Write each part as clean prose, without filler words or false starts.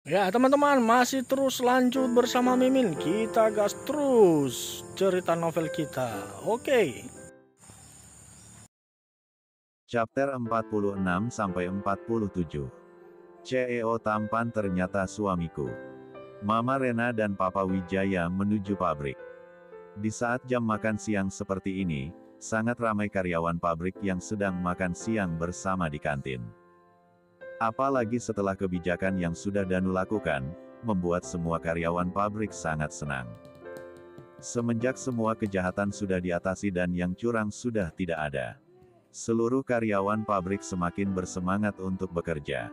Ya, teman-teman, masih terus lanjut bersama Mimin. Kita gas terus cerita novel kita. Oke. Chapter 46-47. CEO tampan ternyata suamiku. Mama Rena dan Papa Wijaya menuju pabrik. Di saat jam makan siang seperti ini, sangat ramai karyawan pabrik yang sedang makan siang bersama di kantin. Apalagi setelah kebijakan yang sudah Danu lakukan, membuat semua karyawan pabrik sangat senang. Semenjak semua kejahatan sudah diatasi dan yang curang sudah tidak ada, seluruh karyawan pabrik semakin bersemangat untuk bekerja.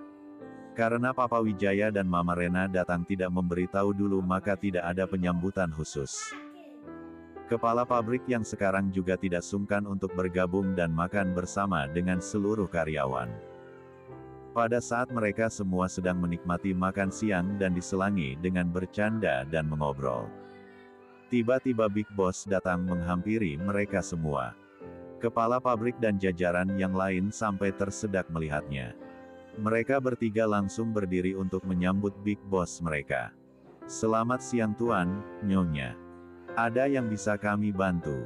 Karena Papa Wijaya dan Mama Rena datang tidak memberitahu dulu, maka tidak ada penyambutan khusus. Kepala pabrik yang sekarang juga tidak sungkan untuk bergabung dan makan bersama dengan seluruh karyawan. Pada saat mereka semua sedang menikmati makan siang dan diselangi dengan bercanda dan mengobrol, tiba-tiba Big Boss datang menghampiri mereka semua. Kepala pabrik dan jajaran yang lain sampai tersedak melihatnya. Mereka bertiga langsung berdiri untuk menyambut Big Boss mereka. "Selamat siang Tuan, Nyonya. Ada yang bisa kami bantu?"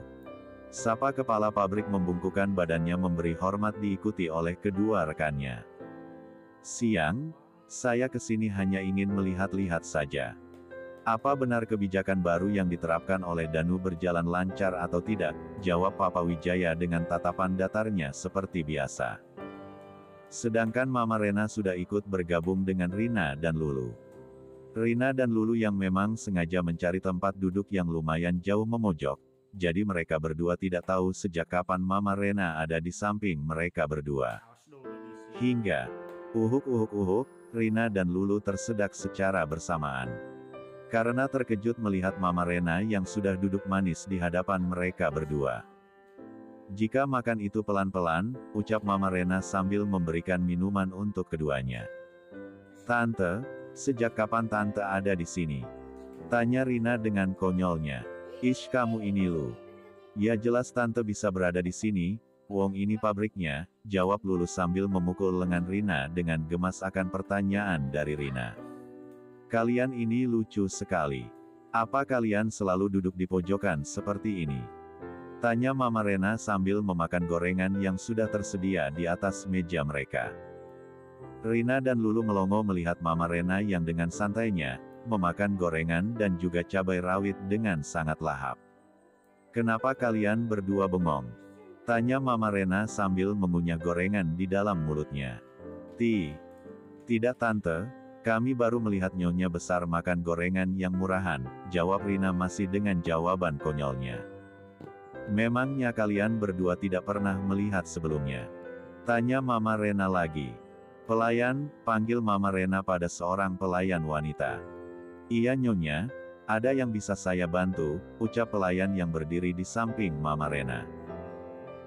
Sapa kepala pabrik membungkukkan badannya memberi hormat diikuti oleh kedua rekannya. "Siang, saya kesini hanya ingin melihat-lihat saja. Apa benar kebijakan baru yang diterapkan oleh Danu berjalan lancar atau tidak?" jawab Papa Wijaya dengan tatapan datarnya seperti biasa. Sedangkan Mama Rena sudah ikut bergabung dengan Rina dan Lulu. Rina dan Lulu yang memang sengaja mencari tempat duduk yang lumayan jauh memojok, jadi mereka berdua tidak tahu sejak kapan Mama Rena ada di samping mereka berdua. Hingga uhuk, Rina dan Lulu tersedak secara bersamaan. Karena terkejut melihat Mama Rena yang sudah duduk manis di hadapan mereka berdua. "Jika makan itu pelan-pelan," ucap Mama Rena sambil memberikan minuman untuk keduanya. "Tante, sejak kapan Tante ada di sini?" tanya Rina dengan konyolnya. "Ish, kamu ini Lu. Ya jelas Tante bisa berada di sini, wong ini pabriknya," jawab Lulu sambil memukul lengan Rina dengan gemas akan pertanyaan dari Rina. "Kalian ini lucu sekali. Apa kalian selalu duduk di pojokan seperti ini?" tanya Mama Rena sambil memakan gorengan yang sudah tersedia di atas meja mereka. Rina dan Lulu melongo melihat Mama Rena yang dengan santainya memakan gorengan dan juga cabai rawit dengan sangat lahap. "Kenapa kalian berdua bengong?" tanya Mama Rena sambil mengunyah gorengan di dalam mulutnya. Tidak Tante, kami baru melihat Nyonya besar makan gorengan yang murahan," jawab Rina masih dengan jawaban konyolnya. "Memangnya kalian berdua tidak pernah melihat sebelumnya?" tanya Mama Rena lagi. "Pelayan," panggil Mama Rena pada seorang pelayan wanita. "Iya Nyonya, ada yang bisa saya bantu?" ucap pelayan yang berdiri di samping Mama Rena.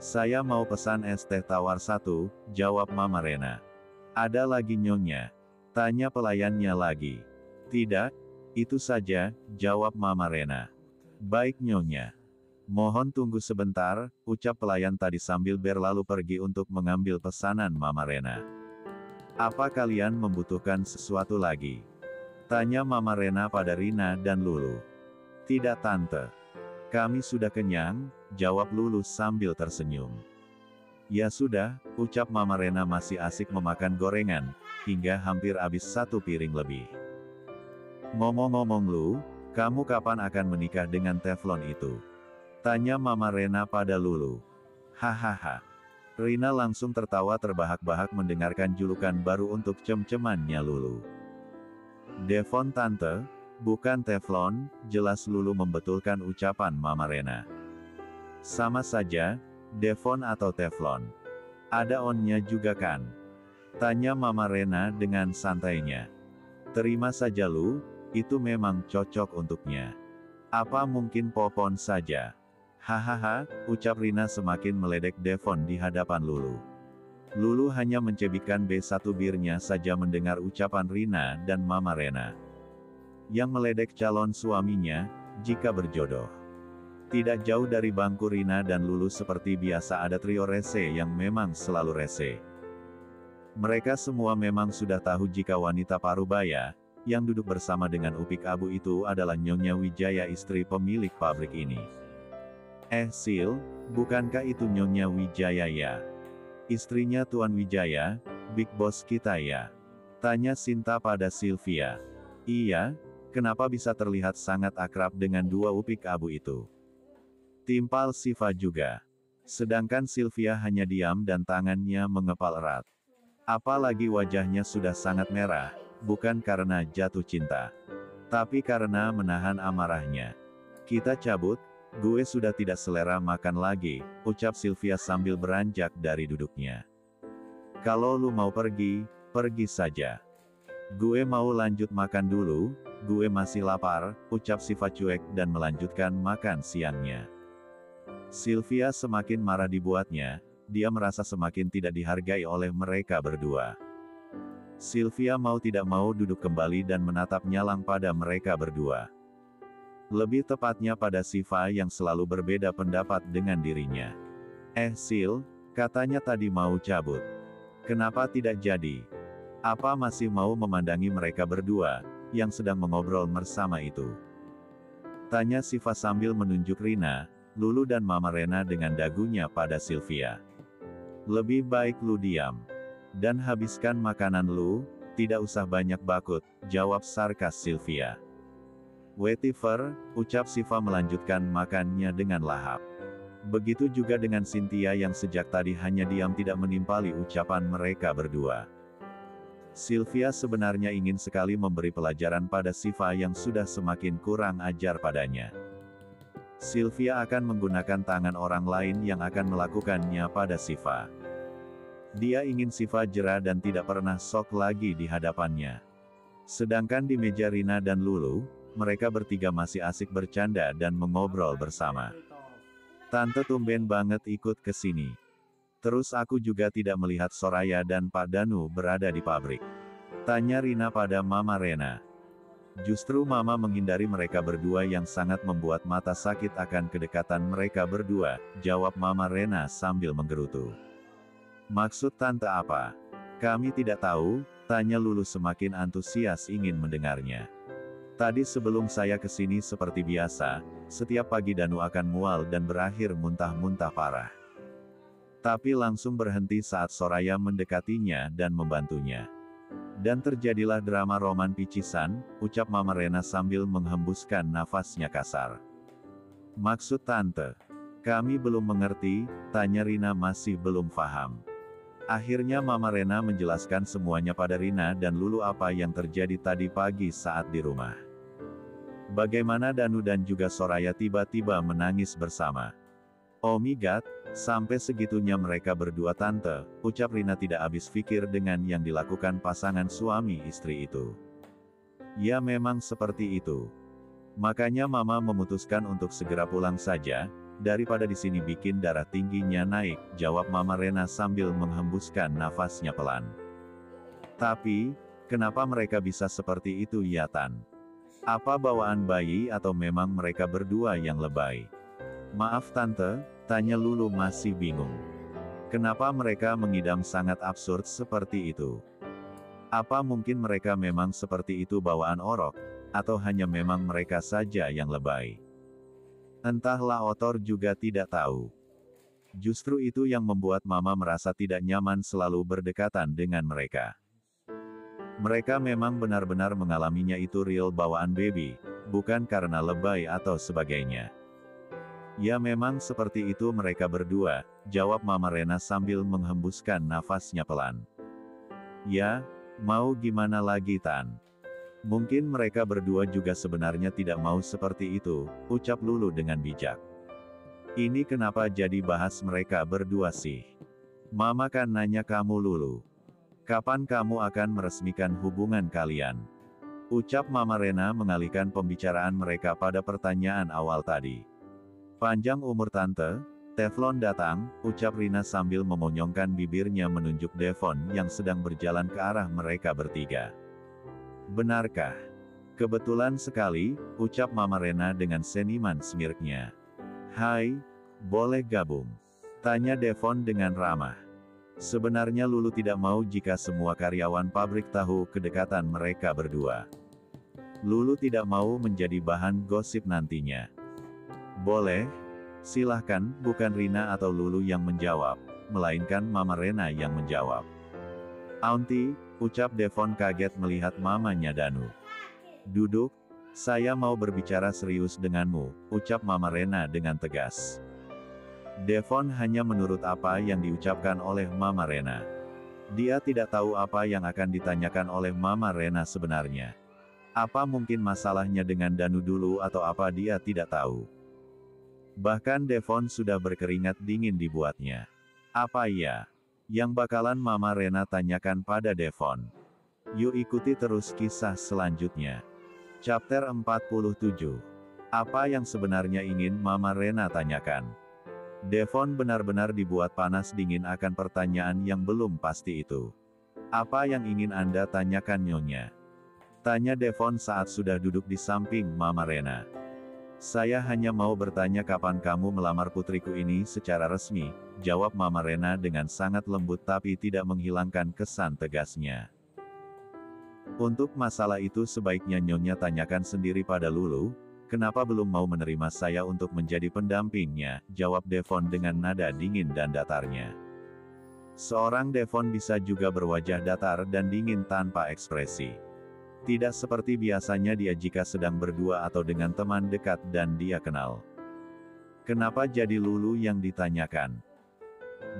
"Saya mau pesan es teh tawar satu," jawab Mama Rena. "Ada lagi Nyonya?" tanya pelayannya lagi. "Tidak, itu saja," jawab Mama Rena. "Baik Nyonya. Mohon tunggu sebentar," ucap pelayan tadi sambil berlalu pergi untuk mengambil pesanan Mama Rena. "Apa kalian membutuhkan sesuatu lagi?" tanya Mama Rena pada Rina dan Lulu. "Tidak Tante. Kami sudah kenyang," jawab Lulu sambil tersenyum. "Ya sudah," ucap Mama Rena masih asik memakan gorengan, hingga hampir habis satu piring lebih. "Ngomong-ngomong Lu, kamu kapan akan menikah dengan Teflon itu?" tanya Mama Rena pada Lulu. "Hahaha." Rina langsung tertawa terbahak-bahak mendengarkan julukan baru untuk cem-cemannya Lulu. "Devon Tante, bukan Teflon," jelas Lulu membetulkan ucapan Mama Rena. "Sama saja, Devon atau Teflon. Ada on-nya juga kan?" tanya Mama Rena dengan santainya. "Terima saja Lu, itu memang cocok untuknya. Apa mungkin Popon saja?" "Hahaha," ucap Rina semakin meledek Devon di hadapan Lulu. Lulu hanya mencebikkan B1 birnya saja mendengar ucapan Rina dan Mama Rena. Yang meledek calon suaminya, jika berjodoh. Tidak jauh dari bangku Rina dan Lulu seperti biasa ada trio rese yang memang selalu rese. Mereka semua memang sudah tahu jika wanita parubaya, Yang duduk bersama dengan Upik Abu itu adalah Nyonya Wijaya, istri pemilik pabrik ini. Sil, bukankah itu Nyonya Wijaya ya? Istrinya Tuan Wijaya, Big Boss kita ya? Tanya Sinta pada Sylvia. Iya, kenapa bisa terlihat sangat akrab dengan dua Upik Abu itu? Timpal Siva juga. Sedangkan Sylvia hanya diam dan tangannya mengepal erat. Apalagi wajahnya sudah sangat merah, bukan karena jatuh cinta, tapi karena menahan amarahnya. Kita cabut, gue sudah tidak selera makan lagi, ucap Sylvia sambil beranjak dari duduknya. Kalau lu mau pergi, pergi saja. Gue mau lanjut makan dulu, gue masih lapar, ucap Siva cuek dan melanjutkan makan siangnya. Sylvia semakin marah dibuatnya, dia merasa semakin tidak dihargai oleh mereka berdua. Sylvia mau tidak mau duduk kembali dan menatap nyalang pada mereka berdua. Lebih tepatnya pada Siva yang selalu berbeda pendapat dengan dirinya. Sil, katanya tadi mau cabut. Kenapa tidak jadi? Apa masih mau memandangi mereka berdua, yang sedang mengobrol bersama itu? Tanya Siva sambil menunjuk Rina, Lulu dan Mama Rena dengan dagunya pada Sylvia. Lebih baik lu diam. Dan habiskan makanan lu, tidak usah banyak bakut, jawab sarkas Sylvia. Whatever, ucap Siva melanjutkan makannya dengan lahap. Begitu juga dengan Cynthia yang sejak tadi hanya diam tidak menimpali ucapan mereka berdua. Sylvia sebenarnya ingin sekali memberi pelajaran pada Siva yang sudah semakin kurang ajar padanya. Sylvia akan menggunakan tangan orang lain yang akan melakukannya pada Siva. Dia ingin Siva jera dan tidak pernah sok lagi di hadapannya. Sedangkan di meja Rina dan Lulu, mereka bertiga masih asik bercanda dan mengobrol bersama. Tante tumben banget ikut ke sini. Terus aku juga tidak melihat Soraya dan Pak Danu berada di pabrik. Tanya Rina pada Mama Rena. Justru Mama menghindari mereka berdua yang sangat membuat mata sakit akan kedekatan mereka berdua, jawab Mama Rena sambil menggerutu. Maksud Tante apa? Kami tidak tahu, tanya Lulu semakin antusias ingin mendengarnya. Tadi sebelum saya kesini seperti biasa, setiap pagi Danu akan mual dan berakhir muntah-muntah parah. Tapi langsung berhenti saat Soraya mendekatinya dan membantunya. Dan terjadilah drama roman picisan, ucap Mama Rena sambil menghembuskan nafasnya kasar. Maksud Tante? Kami belum mengerti, tanya Rina masih belum paham. Akhirnya Mama Rena menjelaskan semuanya pada Rina dan Lulu apa yang terjadi tadi pagi saat di rumah. Bagaimana Danu dan juga Soraya tiba-tiba menangis bersama. Oh my god, sampai segitunya mereka berdua Tante, ucap Rina tidak habis pikir dengan yang dilakukan pasangan suami istri itu. Ya memang seperti itu. Makanya Mama memutuskan untuk segera pulang saja, daripada di sini bikin darah tingginya naik, jawab Mama Rena sambil menghembuskan nafasnya pelan. Tapi, kenapa mereka bisa seperti itu ya Tan? Apa bawaan bayi atau memang mereka berdua yang lebay? Maaf Tante, tanya Lulu masih bingung. Kenapa mereka mengidam sangat absurd seperti itu? Apa mungkin mereka memang seperti itu bawaan orok, atau hanya memang mereka saja yang lebay? Entahlah Otor juga tidak tahu. Justru itu yang membuat Mama merasa tidak nyaman selalu berdekatan dengan mereka. Mereka memang benar-benar mengalaminya itu real bawaan baby, bukan karena lebay atau sebagainya. Ya memang seperti itu mereka berdua, jawab Mama Rena sambil menghembuskan nafasnya pelan. Ya, mau gimana lagi Tan? Mungkin mereka berdua juga sebenarnya tidak mau seperti itu, ucap Lulu dengan bijak. Ini kenapa jadi bahas mereka berdua sih? Mama kan nanya kamu Lulu. Kapan kamu akan meresmikan hubungan kalian? Ucap Mama Rena mengalihkan pembicaraan mereka pada pertanyaan awal tadi. Panjang umur Tante, Teflon datang, ucap Rina sambil memonyongkan bibirnya menunjuk Devon yang sedang berjalan ke arah mereka bertiga. Benarkah? Kebetulan sekali, ucap Mama Rena dengan seniman smirknya. Hai, boleh gabung? Tanya Devon dengan ramah. Sebenarnya Lulu tidak mau jika semua karyawan pabrik tahu kedekatan mereka berdua. Lulu tidak mau menjadi bahan gosip nantinya. Boleh, silahkan, bukan Rina atau Lulu yang menjawab, melainkan Mama Rena yang menjawab. Auntie, ucap Devon kaget melihat mamanya Danu. Duduk, saya mau berbicara serius denganmu, ucap Mama Rena dengan tegas. Devon hanya menurut apa yang diucapkan oleh Mama Rena. Dia tidak tahu apa yang akan ditanyakan oleh Mama Rena sebenarnya. Apa mungkin masalahnya dengan Danu dulu atau apa dia tidak tahu. Bahkan Devon sudah berkeringat dingin dibuatnya. Apa ya yang bakalan Mama Rena tanyakan pada Devon? Yuk ikuti terus kisah selanjutnya. Chapter 47. Apa yang sebenarnya ingin Mama Rena tanyakan? Devon benar-benar dibuat panas dingin akan pertanyaan yang belum pasti itu. Apa yang ingin Anda tanyakan Nyonya? Tanya Devon saat sudah duduk di samping Mama Rena. Saya hanya mau bertanya kapan kamu melamar putriku ini secara resmi, jawab Mama Rena dengan sangat lembut tapi tidak menghilangkan kesan tegasnya. Untuk masalah itu sebaiknya Nyonya tanyakan sendiri pada Lulu, kenapa belum mau menerima saya untuk menjadi pendampingnya, jawab Devon dengan nada dingin dan datarnya. Seorang Devon bisa juga berwajah datar dan dingin tanpa ekspresi. Tidak seperti biasanya dia jika sedang berdua atau dengan teman dekat dan dia kenal. Kenapa jadi Lulu yang ditanyakan?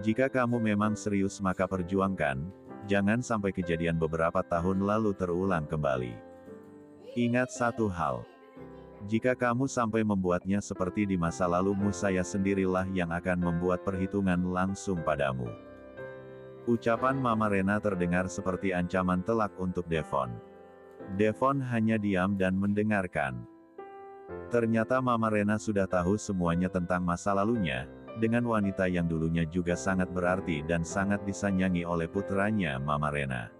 Jika kamu memang serius maka perjuangkan, jangan sampai kejadian beberapa tahun lalu terulang kembali. Ingat satu hal. Jika kamu sampai membuatnya seperti di masa lalumu saya sendirilah yang akan membuat perhitungan langsung padamu. Ucapan Mama Rena terdengar seperti ancaman telak untuk Devon. Devon hanya diam dan mendengarkan. Ternyata Mama Rena sudah tahu semuanya tentang masa lalunya, dengan wanita yang dulunya juga sangat berarti dan sangat disayangi oleh putranya Mama Rena.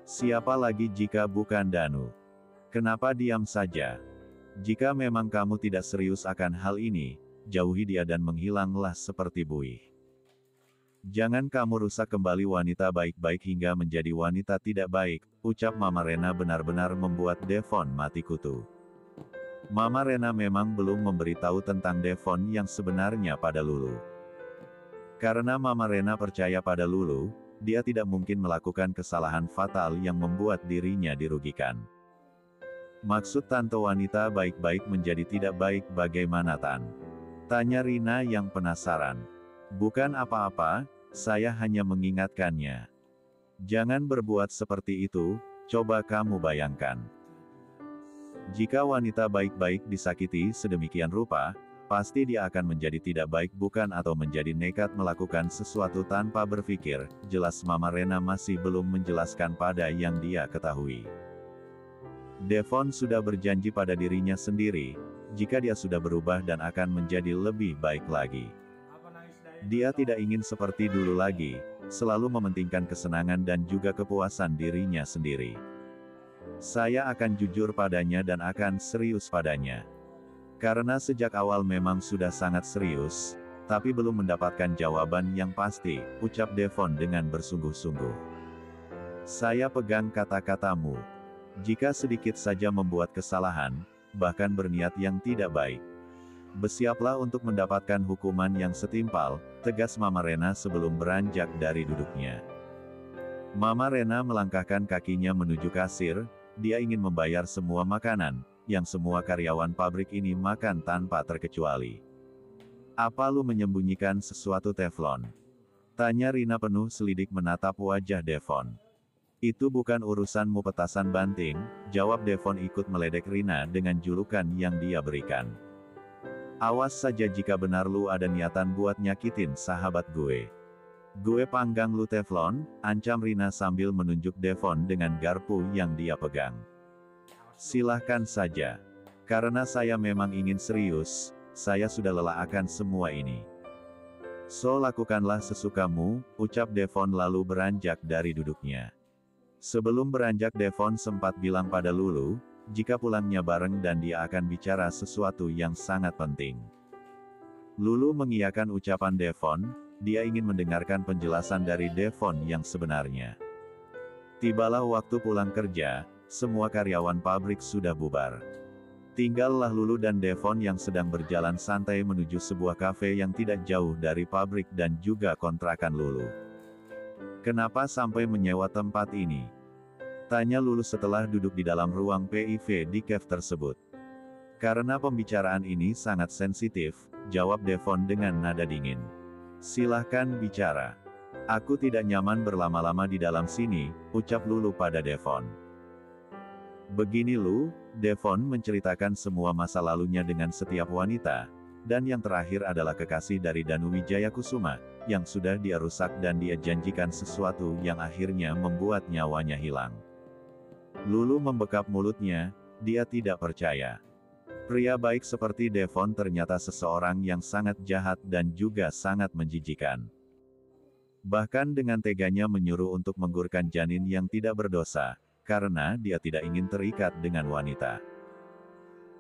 Siapa lagi jika bukan Danu? Kenapa diam saja? Jika memang kamu tidak serius akan hal ini, jauhi dia dan menghilanglah seperti buih. Jangan kamu rusak kembali wanita baik-baik hingga menjadi wanita tidak baik, ucap Mama Rena benar-benar membuat Devon mati kutu. Mama Rena memang belum memberitahu tentang Devon yang sebenarnya pada Lulu. Karena Mama Rena percaya pada Lulu, dia tidak mungkin melakukan kesalahan fatal yang membuat dirinya dirugikan. Maksud tante wanita baik-baik menjadi tidak baik bagaimana Tan? Tanya Rina yang penasaran. Bukan apa-apa, saya hanya mengingatkannya. Jangan berbuat seperti itu, coba kamu bayangkan. Jika wanita baik-baik disakiti sedemikian rupa, pasti dia akan menjadi tidak baik bukan atau menjadi nekat melakukan sesuatu tanpa berpikir, jelas Mama Rena masih belum menjelaskan pada yang dia ketahui. Devon sudah berjanji pada dirinya sendiri, jika dia sudah berubah dan akan menjadi lebih baik lagi. Dia tidak ingin seperti dulu lagi, selalu mementingkan kesenangan dan juga kepuasan dirinya sendiri. Saya akan jujur padanya dan akan serius padanya. Karena sejak awal memang sudah sangat serius, tapi belum mendapatkan jawaban yang pasti, ucap Devon dengan bersungguh-sungguh. Saya pegang kata-katamu. Jika sedikit saja membuat kesalahan, bahkan berniat yang tidak baik, bersiaplah untuk mendapatkan hukuman yang setimpal, tegas Mama Rena sebelum beranjak dari duduknya. Mama Rena melangkahkan kakinya menuju kasir, dia ingin membayar semua makanan, yang semua karyawan pabrik ini makan tanpa terkecuali. Apa lu menyembunyikan sesuatu Teflon? Tanya Rina penuh selidik menatap wajah Devon. Itu bukan urusanmu petasan banting, jawab Devon ikut meledek Rina dengan julukan yang dia berikan. Awas saja jika benar lu ada niatan buat nyakitin sahabat gue. Gue panggang lu Teflon, ancam Rina sambil menunjuk Devon dengan garpu yang dia pegang. Silahkan saja. Karena saya memang ingin serius, saya sudah lelah akan semua ini. So lakukanlah sesukamu, ucap Devon lalu beranjak dari duduknya. Sebelum beranjak Devon sempat bilang pada Lulu, jika pulangnya bareng dan dia akan bicara sesuatu yang sangat penting. Lulu mengiyakan ucapan Devon, dia ingin mendengarkan penjelasan dari Devon yang sebenarnya. Tibalah waktu pulang kerja, semua karyawan pabrik sudah bubar. Tinggallah Lulu dan Devon yang sedang berjalan santai menuju sebuah kafe yang tidak jauh dari pabrik dan juga kontrakan Lulu. "Kenapa sampai menyewa tempat ini?" tanya Lulu setelah duduk di dalam ruang PIV di cafe tersebut. "Karena pembicaraan ini sangat sensitif," jawab Devon dengan nada dingin. "Silahkan bicara." "Aku tidak nyaman berlama-lama di dalam sini," ucap Lulu pada Devon. "Begini Lu," Devon menceritakan semua masa lalunya dengan setiap wanita, dan yang terakhir adalah kekasih dari Danu Wijaya Kusuma, yang sudah dia rusak dan dia janjikan sesuatu yang akhirnya membuat nyawanya hilang. Lulu membekap mulutnya, dia tidak percaya. Pria baik seperti Devon ternyata seseorang yang sangat jahat dan juga sangat menjijikan. Bahkan dengan teganya menyuruh untuk menggugurkan janin yang tidak berdosa, karena dia tidak ingin terikat dengan wanita.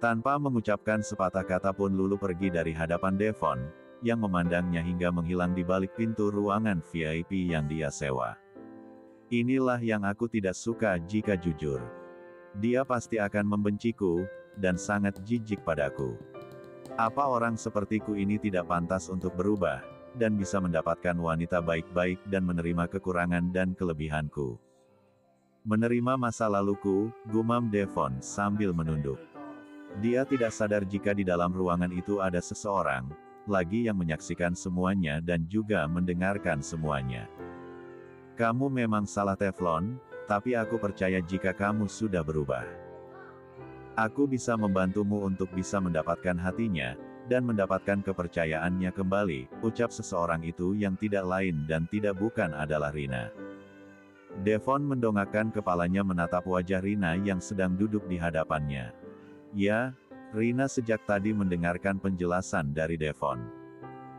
Tanpa mengucapkan sepatah kata pun Lulu pergi dari hadapan Devon, yang memandangnya hingga menghilang di balik pintu ruangan VIP yang dia sewa. "Inilah yang aku tidak suka jika jujur. Dia pasti akan membenciku, dan sangat jijik padaku. Apa orang sepertiku ini tidak pantas untuk berubah, dan bisa mendapatkan wanita baik-baik dan menerima kekurangan dan kelebihanku. Menerima masa laluku," gumam Devon sambil menunduk. Dia tidak sadar jika di dalam ruangan itu ada seseorang lagi yang menyaksikan semuanya dan juga mendengarkan semuanya. "Kamu memang salah Teflon, tapi aku percaya jika kamu sudah berubah. Aku bisa membantumu untuk bisa mendapatkan hatinya, dan mendapatkan kepercayaannya kembali," ucap seseorang itu yang tidak lain dan tidak bukan adalah Rina. Devon mendongakkan kepalanya menatap wajah Rina yang sedang duduk di hadapannya. Ya, Rina sejak tadi mendengarkan penjelasan dari Devon.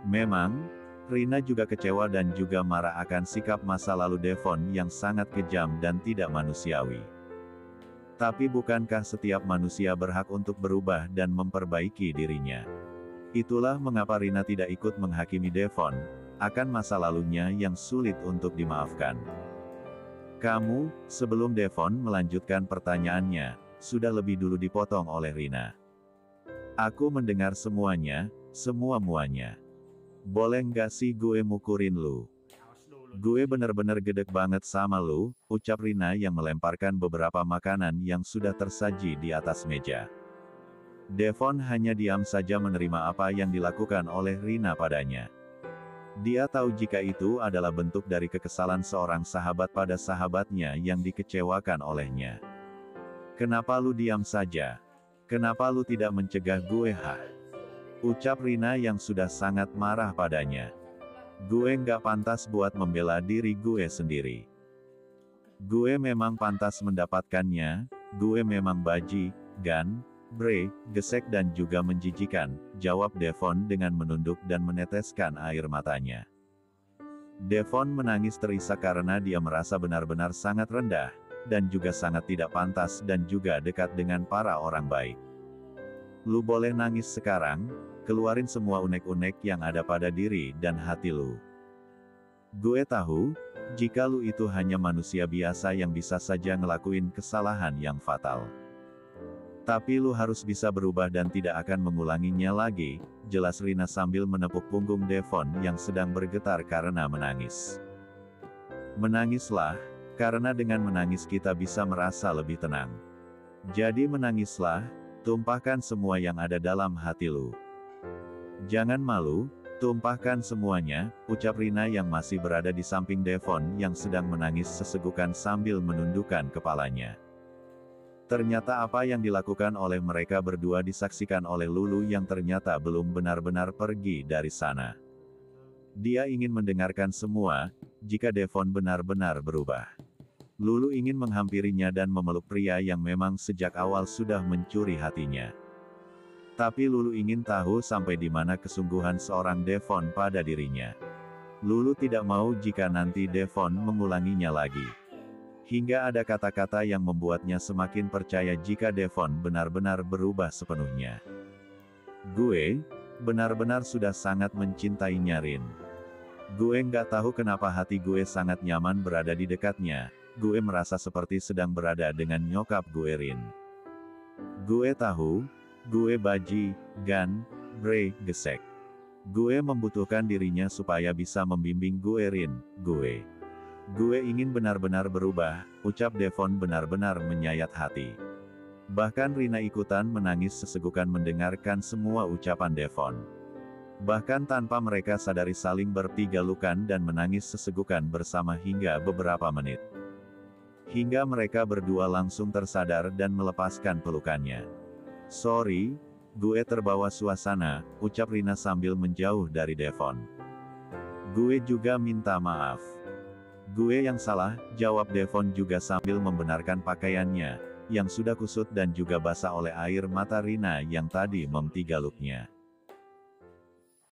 Memang, Rina juga kecewa dan juga marah akan sikap masa lalu Devon yang sangat kejam dan tidak manusiawi. Tapi bukankah setiap manusia berhak untuk berubah dan memperbaiki dirinya? Itulah mengapa Rina tidak ikut menghakimi Devon akan masa lalunya yang sulit untuk dimaafkan. "Kamu," sebelum Devon melanjutkan pertanyaannya, sudah lebih dulu dipotong oleh Rina. "Aku mendengar semuanya, semua-muanya. Boleh nggak sih gue mukurin lu? Gue bener-bener gedek banget sama lu," ucap Rina yang melemparkan beberapa makanan yang sudah tersaji di atas meja. Devon hanya diam saja menerima apa yang dilakukan oleh Rina padanya. Dia tahu jika itu adalah bentuk dari kekesalan seorang sahabat pada sahabatnya yang dikecewakan olehnya. "Kenapa lu diam saja? Kenapa lu tidak mencegah gue ucap Rina yang sudah sangat marah padanya. "Gue nggak pantas buat membela diri gue sendiri. Gue memang pantas mendapatkannya, gue memang gesek dan juga menjijikan," jawab Devon dengan menunduk dan meneteskan air matanya. Devon menangis terisak karena dia merasa benar-benar sangat rendah, dan juga sangat tidak pantas dan juga dekat dengan para orang baik. "Lu boleh nangis sekarang, keluarin semua unek-unek yang ada pada diri dan hati lu. Gue tahu, jika lu itu hanya manusia biasa yang bisa saja ngelakuin kesalahan yang fatal. Tapi lu harus bisa berubah dan tidak akan mengulanginya lagi," jelas Rina sambil menepuk punggung Devon yang sedang bergetar karena menangis. "Menangislah, karena dengan menangis kita bisa merasa lebih tenang. Jadi menangislah, tumpahkan semua yang ada dalam hati lu. Jangan malu, tumpahkan semuanya," ucap Rina yang masih berada di samping Devon yang sedang menangis sesegukan sambil menundukkan kepalanya. Ternyata apa yang dilakukan oleh mereka berdua disaksikan oleh Lulu yang ternyata belum benar-benar pergi dari sana. Dia ingin mendengarkan semua, jika Devon benar-benar berubah. Lulu ingin menghampirinya dan memeluk pria yang memang sejak awal sudah mencuri hatinya. Tapi Lulu ingin tahu sampai di mana kesungguhan seorang Devon pada dirinya. Lulu tidak mau jika nanti Devon mengulanginya lagi. Hingga ada kata-kata yang membuatnya semakin percaya jika Devon benar-benar berubah sepenuhnya. "Gue, benar-benar sudah sangat mencintainya Rin. Gue nggak tahu kenapa hati gue sangat nyaman berada di dekatnya, gue merasa seperti sedang berada dengan nyokap gue Rin. Gue tahu, gue baji, gan, bre, gesek. Gue membutuhkan dirinya supaya bisa membimbing gue Rin, gue. Gue ingin benar-benar berubah, ucap Devon benar-benar menyayat hati. Bahkan Rina ikutan menangis sesegukan mendengarkan semua ucapan Devon. Bahkan tanpa mereka sadari saling bertiga-lukan dan menangis sesegukan bersama hingga beberapa menit. Hingga mereka berdua langsung tersadar dan melepaskan pelukannya. Sorry, gue terbawa suasana, ucap Rina sambil menjauh dari Devon. Gue juga minta maaf. Gue yang salah, jawab Devon juga sambil membenarkan pakaiannya, yang sudah kusut dan juga basah oleh air mata Rina yang tadi memtigaluknya.